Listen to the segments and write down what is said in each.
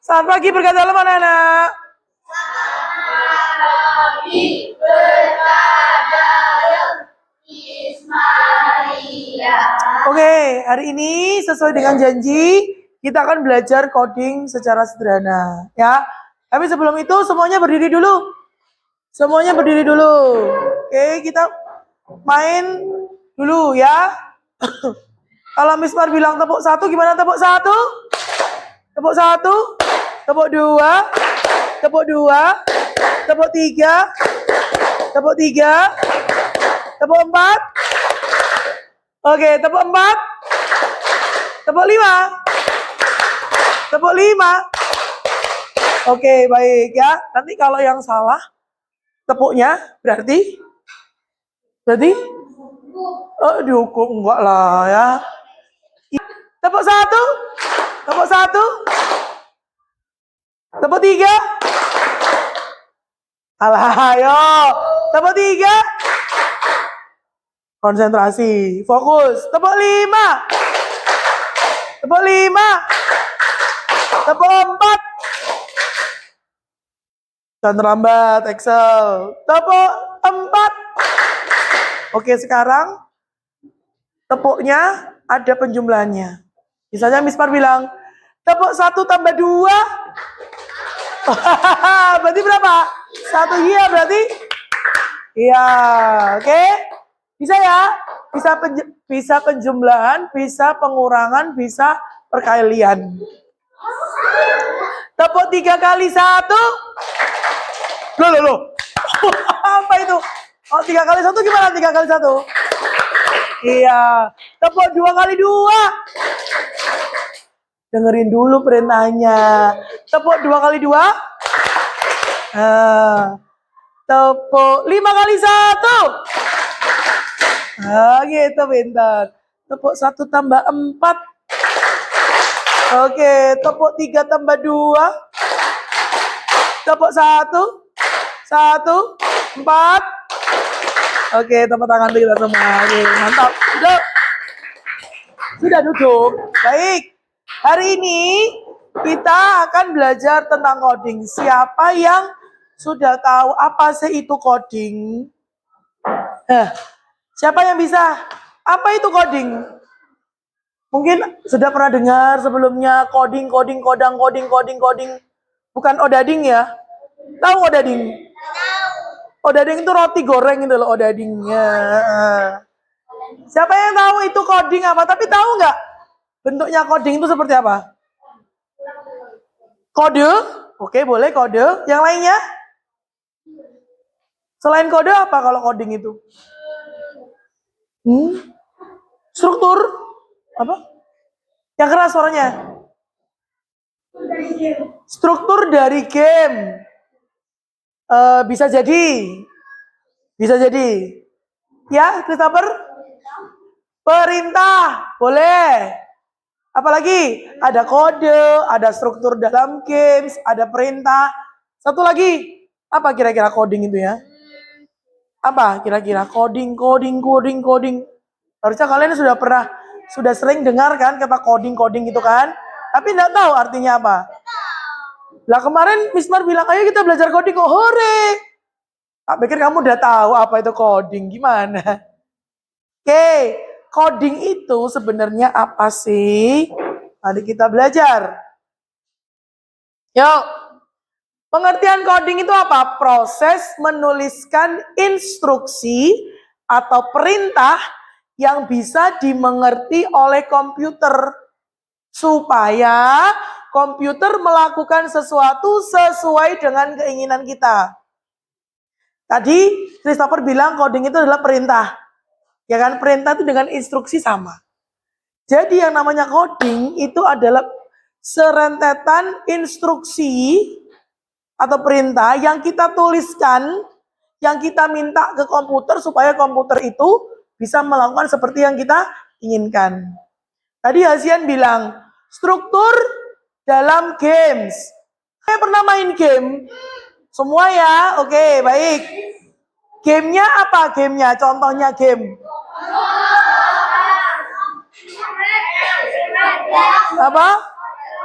Selamat pagi berkata dalam anak-anak. Oke, hari ini sesuai dengan janji kita akan belajar coding secara sederhana, ya. Tapi sebelum itu semuanya berdiri dulu. Semuanya berdiri dulu. Oke, kita main dulu ya. Kalau Miss Mar bilang tepuk satu, gimana tepuk satu? Tepuk satu, tepuk dua, tepuk dua, tepuk tiga, tepuk tiga, tepuk empat. Oke, tepuk empat, tepuk lima, tepuk lima. Oke, baik ya. Nanti kalau yang salah tepuknya berarti dihukum enggak lah ya. Tepuk satu, tepuk satu, tepuk tiga. Alah, ayo. Tepuk tiga. Konsentrasi, fokus. Tepuk lima. Tepuk lima. Tepuk empat. Dan terlambat, Excel. Tepuk empat. Oke, sekarang tepuknya ada penjumlahannya. Misalnya Miss Par bilang, tepuk 1 tambah 2. Berarti berapa? 1 iya berarti? Iya, oke. Bisa ya? Bisa penjumlahan, bisa pengurangan, bisa perkalian. Tepuk 3 kali 1. Loh. Apa itu? Oh, 3 kali 1 gimana? 3 kali 1? Iya. Tepuk 2 kali 2. Dengerin dulu perintahnya. Tepuk 2 kali 2. Tepuk 5 kali 1. Gitu pintar. Tepuk 1 tambah 4. Oke, tepuk 3 tambah 2. Tepuk 1. 4. Oke, tepuk tangan kita semua. Oke, mantap. Sudah duduk. Baik. Hari ini kita akan belajar tentang coding. Siapa yang sudah tahu apa sih itu coding? Siapa yang bisa? Apa itu coding? Mungkin sudah pernah dengar sebelumnya coding. Bukan odading ya? Tahu odading? Odading itu roti goreng itu loh odadingnya. Siapa yang tahu itu coding apa? Tapi tahu nggak bentuknya coding itu seperti apa? Kode? Oke, boleh kode. Yang lainnya? Selain kode apa kalau coding itu? Struktur? Apa? Yang keras suaranya? Struktur dari game. Bisa jadi. Ya, Christopher? Perintah. Boleh. Apalagi? Ada kode, ada struktur dalam games, ada perintah. Satu lagi. Apa kira-kira coding itu ya? Apa kira-kira? Coding. Harusnya kalian sudah sering dengar kan kata coding gitu kan? Tapi nggak tahu artinya apa. Lah kemarin Miss Mar bilang, ayo kita belajar coding kok, hore. Tak pikir kamu udah tahu apa itu coding, gimana? Oke, coding itu sebenarnya apa sih? Mari kita belajar. Yuk, pengertian coding itu apa? Proses menuliskan instruksi atau perintah yang bisa dimengerti oleh komputer supaya komputer melakukan sesuatu sesuai dengan keinginan kita. Tadi Christopher bilang coding itu adalah perintah. Ya kan, perintah itu dengan instruksi sama. Jadi yang namanya coding itu adalah serentetan instruksi atau perintah yang kita tuliskan, yang kita minta ke komputer supaya komputer itu bisa melakukan seperti yang kita inginkan. Tadi Hasian bilang, struktur dalam games. Saya pernah main game? Semua ya? Oke, baik. Gamenya apa gamenya? Contohnya game. Apa?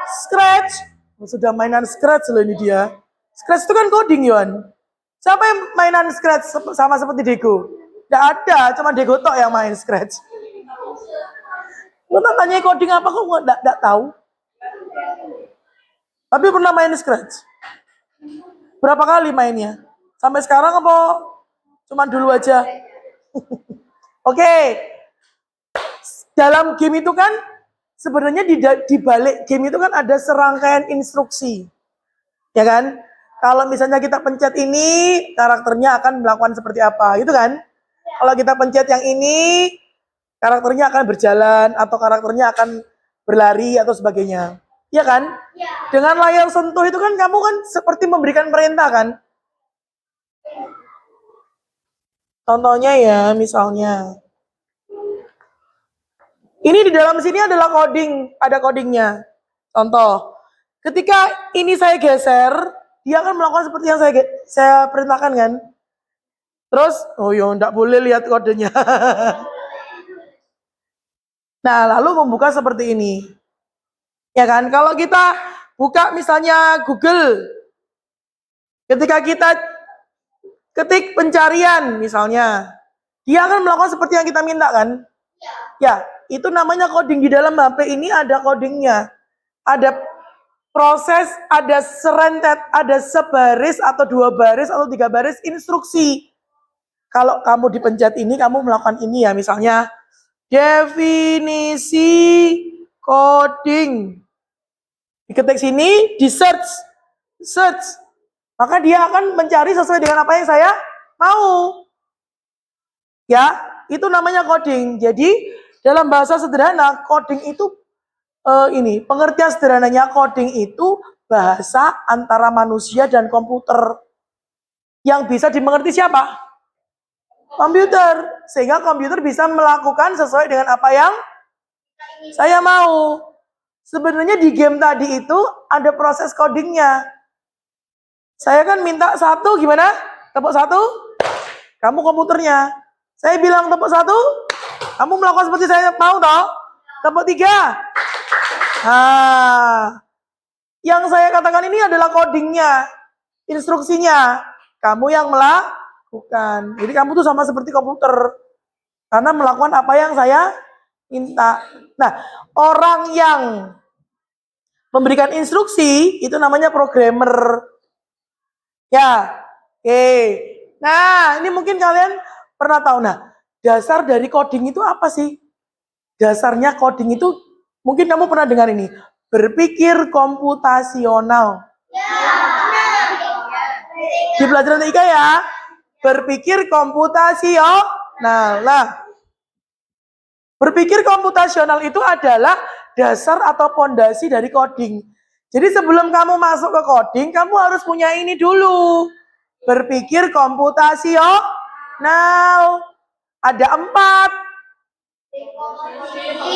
Scratch. Sudah mainan Scratch loh ini dia. Scratch itu kan coding, Yon. Siapa yang mainan Scratch sama seperti Dego? Tidak ada, cuma Dego tok yang main Scratch. Lo tanya coding apa kok nggak tahu? Tapi pernah main Scratch? Berapa kali mainnya? Sampai sekarang apa cuma dulu aja? Oke. Dalam game itu kan sebenarnya di balik game itu kan ada serangkaian instruksi. Ya kan? Kalau misalnya kita pencet ini, karakternya akan melakukan seperti apa, gitu kan? Kalau kita pencet yang ini, karakternya akan berjalan atau karakternya akan berlari atau sebagainya. Ya kan? Dengan layar sentuh itu kan kamu kan seperti memberikan perintah kan? Contohnya ya, misalnya ini di dalam sini adalah coding, ada codingnya. Contoh, ketika ini saya geser, dia akan melakukan seperti yang saya perintahkan kan? Terus, oh yo, enggak boleh lihat kodenya. Nah, lalu membuka seperti ini. Ya kan, kalau kita buka misalnya Google, ketika kita ketik pencarian misalnya, dia akan melakukan seperti yang kita minta kan? Ya, itu namanya coding. Di dalam HP ini ada codingnya. Ada proses, ada serentet, ada sebaris atau 2 baris atau 3 baris instruksi. Kalau kamu dipencet ini, kamu melakukan ini ya, misalnya definisi coding. Diketik sini, di search. Maka dia akan mencari sesuai dengan apa yang saya mau. Ya, itu namanya coding. Jadi dalam bahasa sederhana, coding itu ini pengertian sederhananya coding itu bahasa antara manusia dan komputer yang bisa dimengerti siapa? Komputer. Sehingga komputer bisa melakukan sesuai dengan apa yang saya mau. Sebenarnya di game tadi itu ada proses codingnya. Saya kan minta 1 gimana? Tepuk 1. Kamu komputernya. Saya bilang tepuk 1. Kamu melakukan seperti saya mau toh? Tepuk 3. Nah, yang saya katakan ini adalah codingnya, instruksinya. Kamu yang melakukan. Jadi kamu tuh sama seperti komputer. Karena melakukan apa yang saya minta. Nah, orang yang memberikan instruksi itu namanya programmer. Ya, oke. Nah, ini mungkin kalian pernah tahu. Nah, dasar dari coding itu apa sih? Dasarnya coding itu mungkin kamu pernah dengar ini. Berpikir komputasional. Di pelajaran 3 ya. Berpikir komputasional. Nah, berpikir komputasional itu adalah dasar atau pondasi dari coding. Jadi sebelum kamu masuk ke coding, kamu harus punya ini dulu. Berpikir komputasional. Ada 4.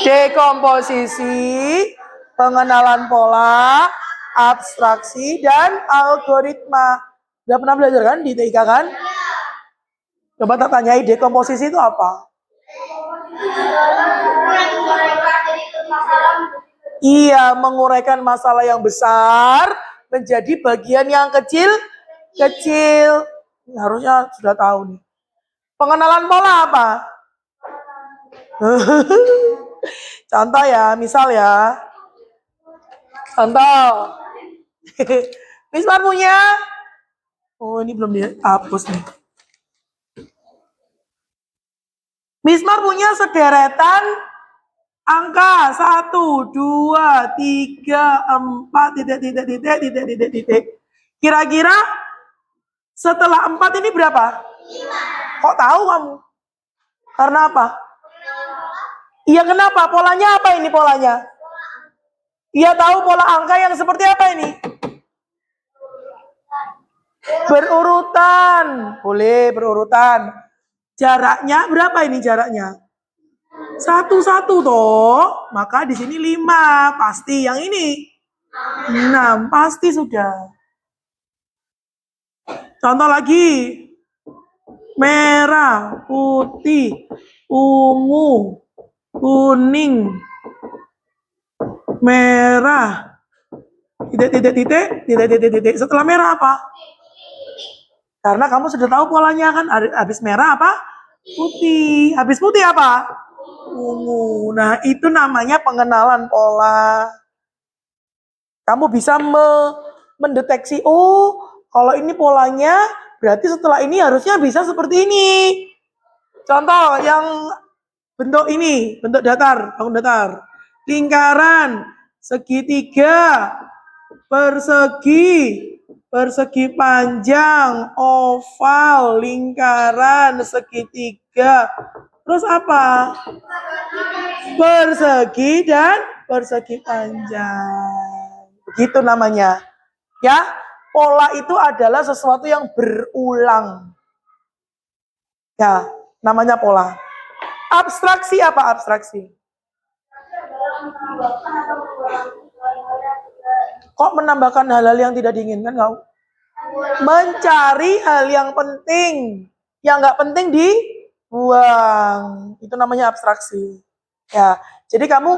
Dekomposisi, pengenalan pola, abstraksi, dan algoritma. Udah pernah belajar kan di TIK kan? Coba tak tanyai dekomposisi itu apa? Iya, menguraikan masalah yang besar menjadi bagian yang kecil. Harusnya sudah tahu nih. Pengenalan pola apa? Contoh ya, misal ya. Contoh. Misal punya. Oh, ini belum dihapus nih. Mismar punya sederetan angka 1, 2, 3, 4, titik. Kira-kira setelah 4 ini berapa? 5. Kok tahu kamu? Karena apa? Iya, kenapa? Polanya apa ini polanya? Iya, tahu pola angka yang seperti apa ini? Berurutan. Boleh berurutan. Jaraknya berapa ini jaraknya? 1 toh. Maka di sini 5. Pasti yang ini 6. Pasti sudah. Contoh lagi. Merah, putih, ungu, kuning, merah, titik. Setelah merah apa? Karena kamu sudah tahu polanya kan, habis merah apa? Putih. Habis putih apa? Ungu. Nah, itu namanya pengenalan pola. Kamu bisa mendeteksi, oh, kalau ini polanya, berarti setelah ini harusnya bisa seperti ini. Contoh yang bentuk ini, bentuk datar, bangun datar. Lingkaran, segitiga, persegi panjang, oval, lingkaran, segitiga. Terus apa? Persegi dan persegi panjang. Begitu namanya. Ya, pola itu adalah sesuatu yang berulang. Ya, namanya pola. Abstraksi apa abstraksi? Kok menambahkan hal-hal yang tidak diinginkan kau? Mencari hal yang penting. Yang nggak penting dibuang. Itu namanya abstraksi. Ya, jadi kamu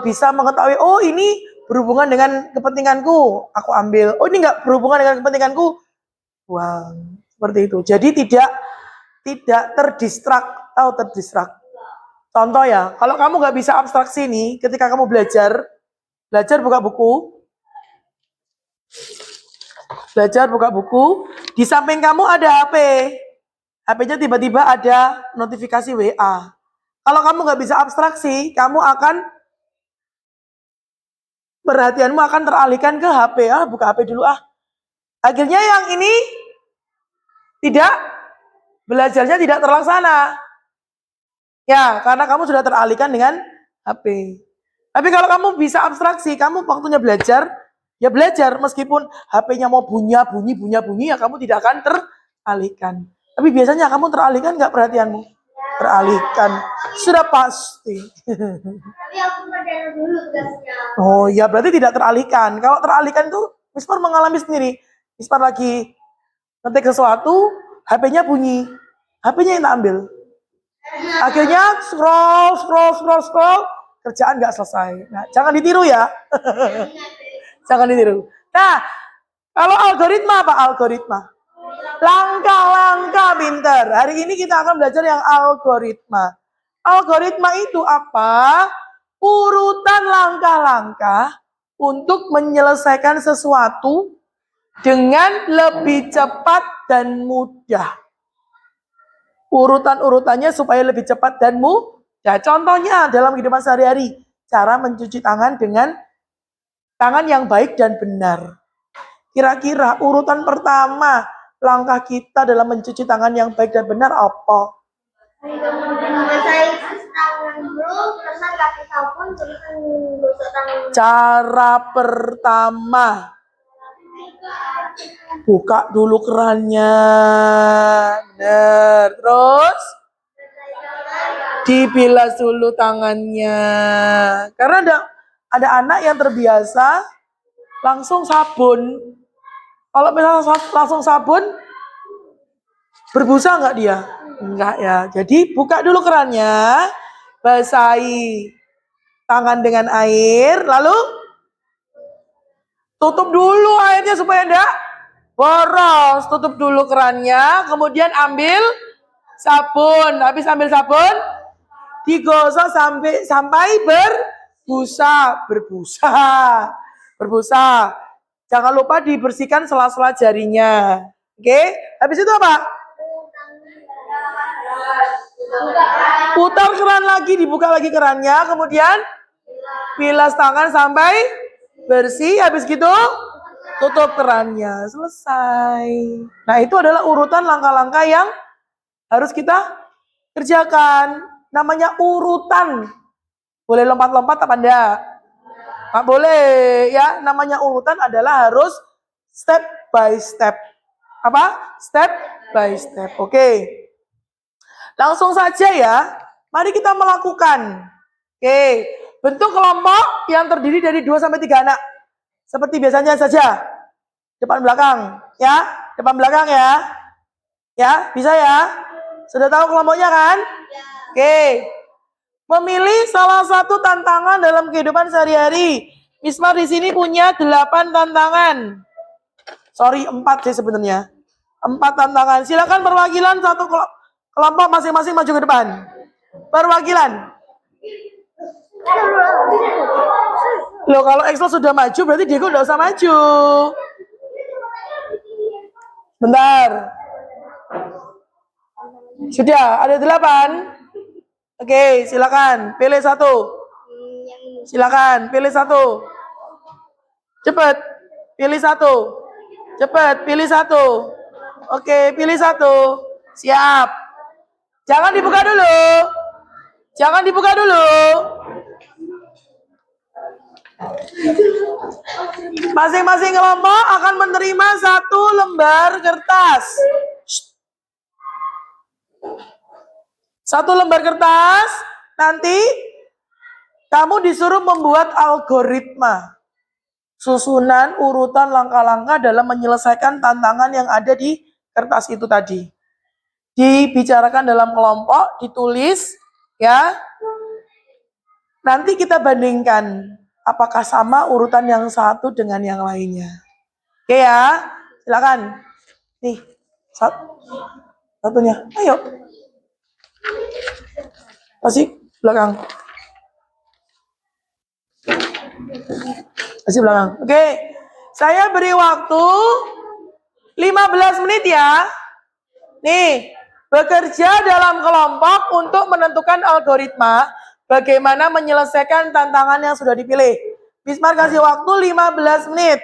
bisa mengetahui, oh ini berhubungan dengan kepentinganku, aku ambil. Oh ini nggak berhubungan dengan kepentinganku, buang. Seperti itu. Jadi tidak terdistrak atau terdistrak. Contoh ya, kalau kamu nggak bisa abstraksi nih, ketika kamu belajar buka buku, di samping kamu ada HP. HP-nya tiba-tiba ada notifikasi WA. Kalau kamu nggak bisa abstraksi, kamu akan perhatianmu akan teralihkan ke HP. Ah, buka HP dulu ah. Akhirnya yang ini belajarnya tidak terlaksana. Ya, karena kamu sudah teralihkan dengan HP. Tapi kalau kamu bisa abstraksi, kamu waktunya belajar, ya belajar meskipun HP-nya mau bunyi, ya kamu tidak akan teralihkan. Tapi biasanya kamu teralihkan nggak perhatianmu? Teralihkan. Sudah pasti. Tapi aku kerjain dulu tugasnya. Oh ya, berarti tidak teralihkan. Kalau teralihkan itu, Mispar mengalami sendiri. Mispar lagi ngetik sesuatu, HP-nya bunyi. HP-nya yang tak ambil. Akhirnya scroll, kerjaan nggak selesai. Nah, jangan ditiru ya. Jangan ditiru. Nah, kalau algoritma apa? Algoritma. Langkah-langkah pinter. Hari ini kita akan belajar yang algoritma. Algoritma itu apa? Urutan langkah-langkah untuk menyelesaikan sesuatu dengan lebih cepat dan mudah. Urutan-urutannya supaya lebih cepat dan mudah. Contohnya dalam kehidupan sehari-hari, cara mencuci tangan dengan tangan yang baik dan benar. Kira-kira urutan pertama langkah kita dalam mencuci tangan yang baik dan benar apa? Basahin tangan dulu, terus kasih sabun, terus gosok tangan. Cara pertama, buka dulu kerannya. Benar. Terus dibilas dulu tangannya. Karena ada anak yang terbiasa langsung sabun. Kalau misalnya langsung sabun, berbusa nggak dia? Enggak ya. Jadi buka dulu kerannya, basahi tangan dengan air, lalu tutup dulu airnya supaya enggak boros. Tutup dulu kerannya, kemudian ambil sabun. Habis ambil sabun, digosok sampai berbusa. Jangan lupa dibersihkan sela-sela jarinya. Oke? Habis itu apa? Putar keran lagi, dibuka lagi kerannya, kemudian bilas tangan sampai bersih. Habis gitu tutup kerannya. Selesai. Nah, itu adalah urutan langkah-langkah yang harus kita kerjakan. Namanya urutan. Boleh lompat-lompat apa enggak? Nggak boleh ya. Namanya urutan adalah harus step by step. Apa? Step by step. Oke. Langsung saja ya. Mari kita melakukan. Oke. Bentuk kelompok yang terdiri dari 2 sampai 3 anak. Seperti biasanya saja. Depan belakang, ya. Depan belakang ya. Ya, bisa ya? Sudah tahu kelompoknya kan? Oke. Memilih salah satu tantangan dalam kehidupan sehari-hari Mismar di sini punya 8 tantangan. Sorry, 4 sih sebenarnya. 4 tantangan. Silakan perwakilan satu kelompok masing-masing maju ke depan. Perwakilan. Loh, kalau Excel sudah maju berarti Diego udah usah maju. Bentar. Sudah, ada 8. Oke, silakan. Pilih satu. Silakan, pilih satu. Cepat. Pilih satu. Cepat, pilih satu. Oke, pilih satu. Siap. Jangan dibuka dulu. Jangan dibuka dulu. Masing-masing kelompok akan menerima 1 lembar kertas. 1 lembar kertas, nanti kamu disuruh membuat algoritma. Susunan, urutan, langkah-langkah dalam menyelesaikan tantangan yang ada di kertas itu tadi. Dibicarakan dalam kelompok, ditulis, ya. Nanti kita bandingkan apakah sama urutan yang satu dengan yang lainnya. Oke ya, silakan. Nih, satunya. Ayo. Masih belakang. Masih belakang. Oke. Saya beri waktu 15 menit ya. Nih, bekerja dalam kelompok untuk menentukan algoritma bagaimana menyelesaikan tantangan yang sudah dipilih. Bismar kasih waktu 15 menit.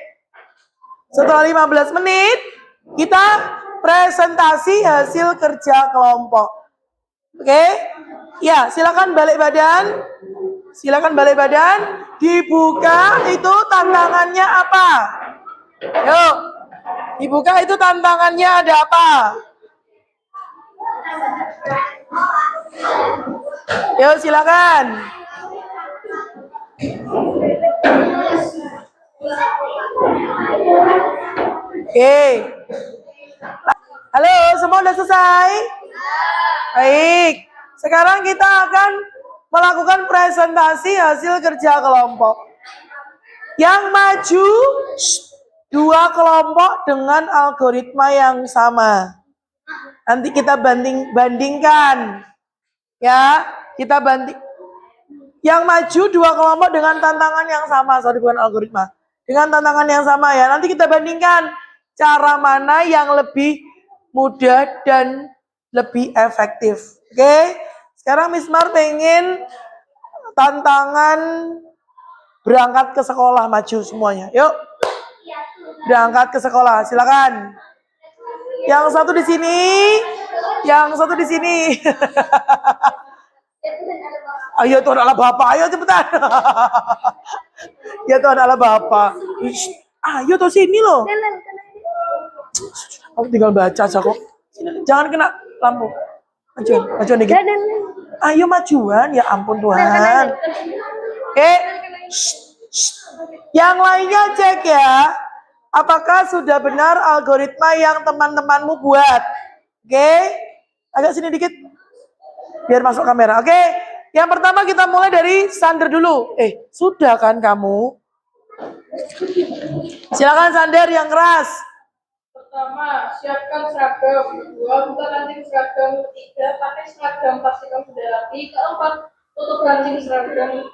Setelah 15 menit, kita presentasi hasil kerja kelompok. Oke? Ya, silakan balik badan. Silakan balik badan. Dibuka itu tantangannya apa? Yuk. Dibuka itu tantangannya ada apa? Yuk, silakan. Oke. Halo, semua udah selesai? Baik. Sekarang kita akan melakukan presentasi hasil kerja kelompok. Yang maju 2 kelompok dengan algoritma yang sama. Nanti kita bandingkan. Ya, kita banding. Yang maju 2 kelompok dengan tantangan yang sama, sorry bukan algoritma. Dengan tantangan yang sama ya. Nanti kita bandingkan cara mana yang lebih mudah dan lebih efektif. Oke? Sekarang Miss Mar pengen tantangan berangkat ke sekolah maju semuanya. Yuk. Berangkat ke sekolah, silakan. Yang satu di sini, yang satu di sini. Ayo Tuhan Allah Bapak, ayo cepetan. Ya Tuhan Allah Bapak. Ayo tuh sini loh. Aku tinggal baca aja kok. Jangan kena lampu. Majuan dikit. Ayo majuan, ya ampun Tuhan. Oke. Yang lainnya cek ya. Apakah sudah benar algoritma yang teman-temanmu buat? Oke. Agak sini dikit. Biar masuk kamera. Oke. Yang pertama kita mulai dari Sander dulu. Sudah kan kamu? Silakan Sander yang keras. Pertama, siapkan seragam. 2, buka kancing seragam. 3, pakai seragam pastikan sudah rapi. 4, tutup kancing seragam.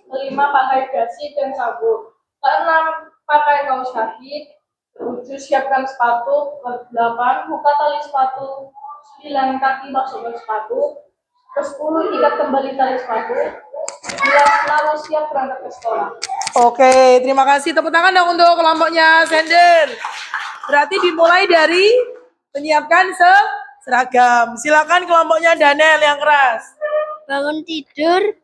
5, pakai dasi dan sabun. 6, pakai kaos kaki. 7, siapkan sepatu. 8, buka tali sepatu. 9, kaki masukkan sepatu. 10, ikat kembali tali sepatu. 11, lalu siap berangkat ke sekolah. Oke, terima kasih. Tepuk tangan dong untuk kelompoknya Sander. Berarti dimulai dari menyiapkan seragam. Silakan kelompoknya Daniel yang keras. Bangun tidur,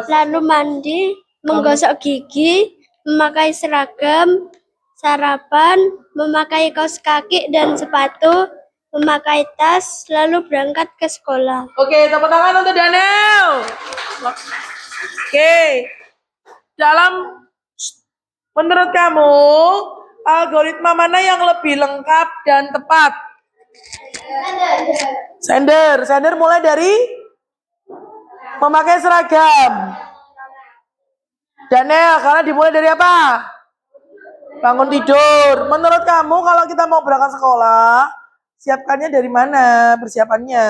lalu mandi, menggosok gigi, memakai seragam, sarapan, memakai kaos kaki dan sepatu, memakai tas, lalu berangkat ke sekolah. Oke, tepuk tangan untuk Daniel. Oke. Menurut kamu, algoritma mana yang lebih lengkap dan tepat? Sander mulai dari memakai seragam. Daniel, karena dimulai dari apa? Bangun tidur. Menurut kamu kalau kita mau berangkat sekolah, siapkannya dari mana persiapannya?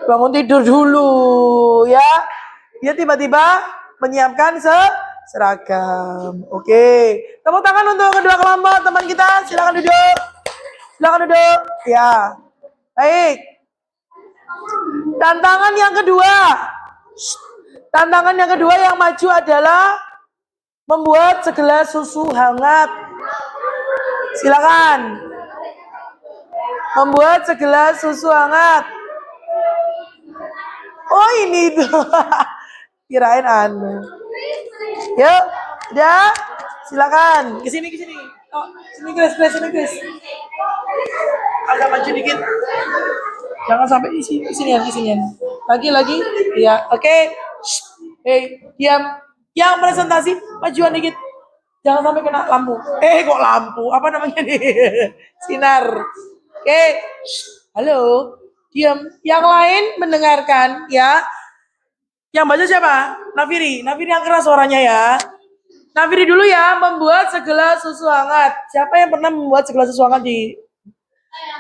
Bangun tidur dulu ya. Dia tiba-tiba menyiapkan seragam. Oke. Tepuk tangan untuk kedua kelompok teman kita. Silakan duduk. Silakan duduk. Ya. Baik. Tantangan yang kedua. Tantangan yang kedua yang maju adalah membuat segelas susu hangat. Silakan. Membuat segelas susu hangat. Oh ini tuh. Kirain anu. Yuk, udah. Silakan. Ke sini. Oh, sini Chris. Agak maju dikit. Jangan sampai di sini. Lagi. Ya, oke. Hei, diam. Yang presentasi majuan dikit. Jangan sampai kena lampu. Kok lampu? Apa namanya nih? Sinar. Oke. Halo. Diam. Yang lain mendengarkan ya. Yang baca siapa? Nafiri yang keras suaranya ya. Nafiri dulu ya, membuat segelas susu hangat. Siapa yang pernah membuat segelas susu hangat di?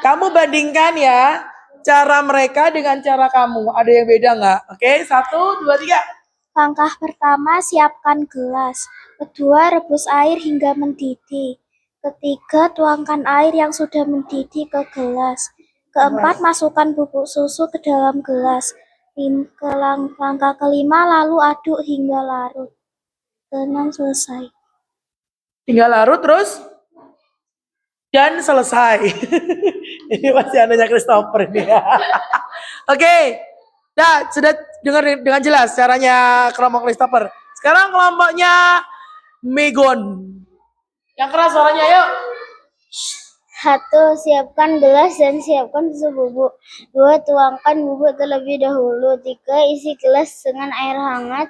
Kamu bandingkan ya, cara mereka dengan cara kamu. Ada yang beda nggak? Oke, 1, 2, 3. Langkah pertama, siapkan gelas. Kedua, rebus air hingga mendidih. Ketiga, tuangkan air yang sudah mendidih ke gelas. Keempat, masukkan bubuk susu ke dalam gelas. Langkah kelima, lalu aduk hingga larut. Keenam, selesai. Tinggal larut terus dan selesai. Ini masih anaknya Christopher ini. Oke. Nah, sudah dengar dengan jelas caranya kelompok Christopher. Sekarang kelompoknya Megon. Yang keras suaranya, yuk. 1. Siapkan gelas dan siapkan susu bubuk. 2. Tuangkan bubuk terlebih dahulu. 3. Isi gelas dengan air hangat.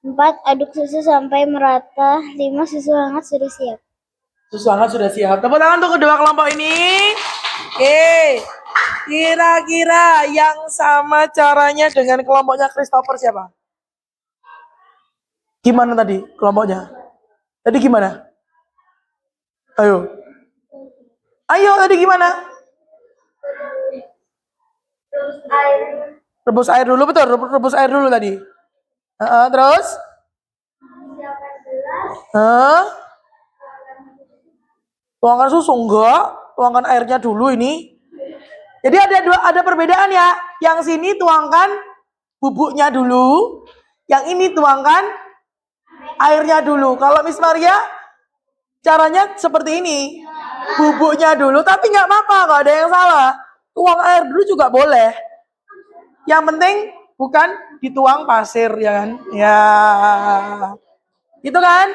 4. Aduk susu sampai merata. 5. Susu hangat sudah siap. Susu hangat sudah siap. Tepuk tangan untuk kedua kelompok ini. Oke. Kira-kira yang sama caranya dengan kelompoknya Christopher siapa? Gimana tadi kelompoknya? Tadi gimana? Ayo tadi gimana? Rebus air dulu, betul. Rebus air dulu tadi. Terus? Tuangkan susu enggak? Tuangkan airnya dulu ini. Jadi ada perbedaan ya. Yang sini tuangkan bubuknya dulu. Yang ini tuangkan airnya dulu. Kalau Miss Maria caranya seperti ini. Bubuknya dulu, tapi nggak apa-apa, nggak ada yang salah. Tuang air dulu juga boleh. Yang penting bukan dituang pasir, ya kan? Ya, gitu kan?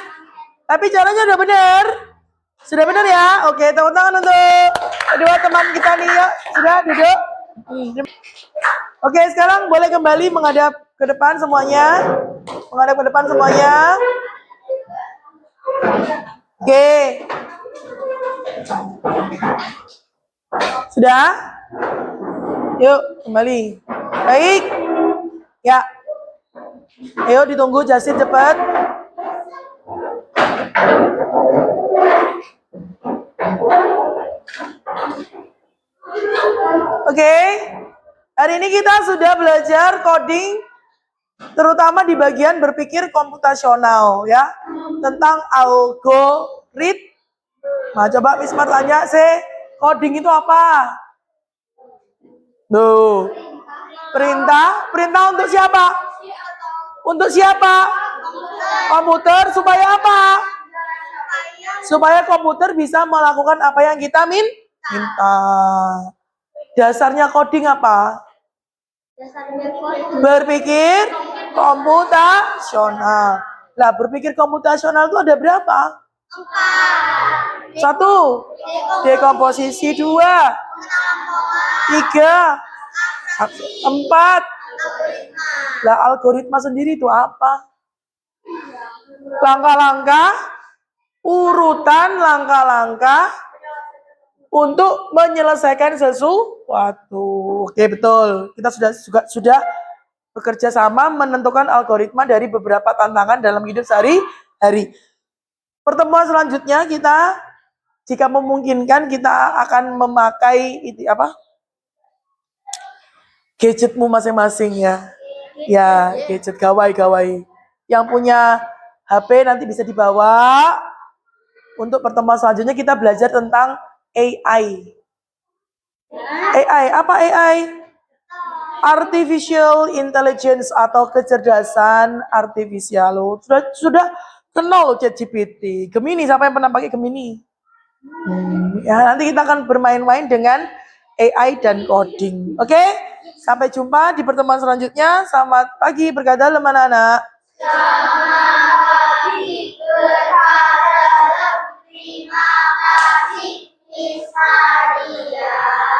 Tapi caranya udah benar. Sudah benar ya? Oke, tepuk tangan untuk kedua teman kita nih ya. Sudah duduk. Oke, sekarang boleh kembali menghadap ke depan semuanya. Menghadap ke depan semuanya. Oke. Sudah? Yuk, kembali. Baik. Ya. Ayo ditunggu Jasin cepat. Oke. Hari ini kita sudah belajar coding terutama di bagian berpikir komputasional ya. Tentang algoritma. Nah, coba Miss Mar tanya, coding itu apa? Tuh. Perintah untuk siapa? Untuk siapa? Komputer supaya apa? Supaya komputer bisa melakukan apa yang kita minta. Dasarnya coding apa? Berpikir komputasional. Lah, berpikir komputasional itu ada berapa? 1. Dekomposisi. 2. 3. 4. Lah, algoritma sendiri itu apa? Langkah-langkah, urutan langkah-langkah untuk menyelesaikan sesuatu. Oke, betul. Kita sudah bekerja sama menentukan algoritma dari beberapa tantangan dalam hidup sehari-hari. Pertemuan selanjutnya kita, jika memungkinkan, kita akan memakai gadgetmu masing-masing ya. Ya, gadget gawai-gawai. Yang punya HP nanti bisa dibawa. Untuk pertemuan selanjutnya kita belajar tentang AI. AI, apa AI? Artificial Intelligence atau kecerdasan artifisial. Loh, sudah kenal loh ChatGPT. Gemini, siapa yang pernah pakai Gemini? Ya, nanti kita akan bermain-main dengan AI dan coding. Oke? Sampai jumpa di pertemuan selanjutnya. Selamat pagi, berkata anak-anak. Terima kasih, Miss Maria.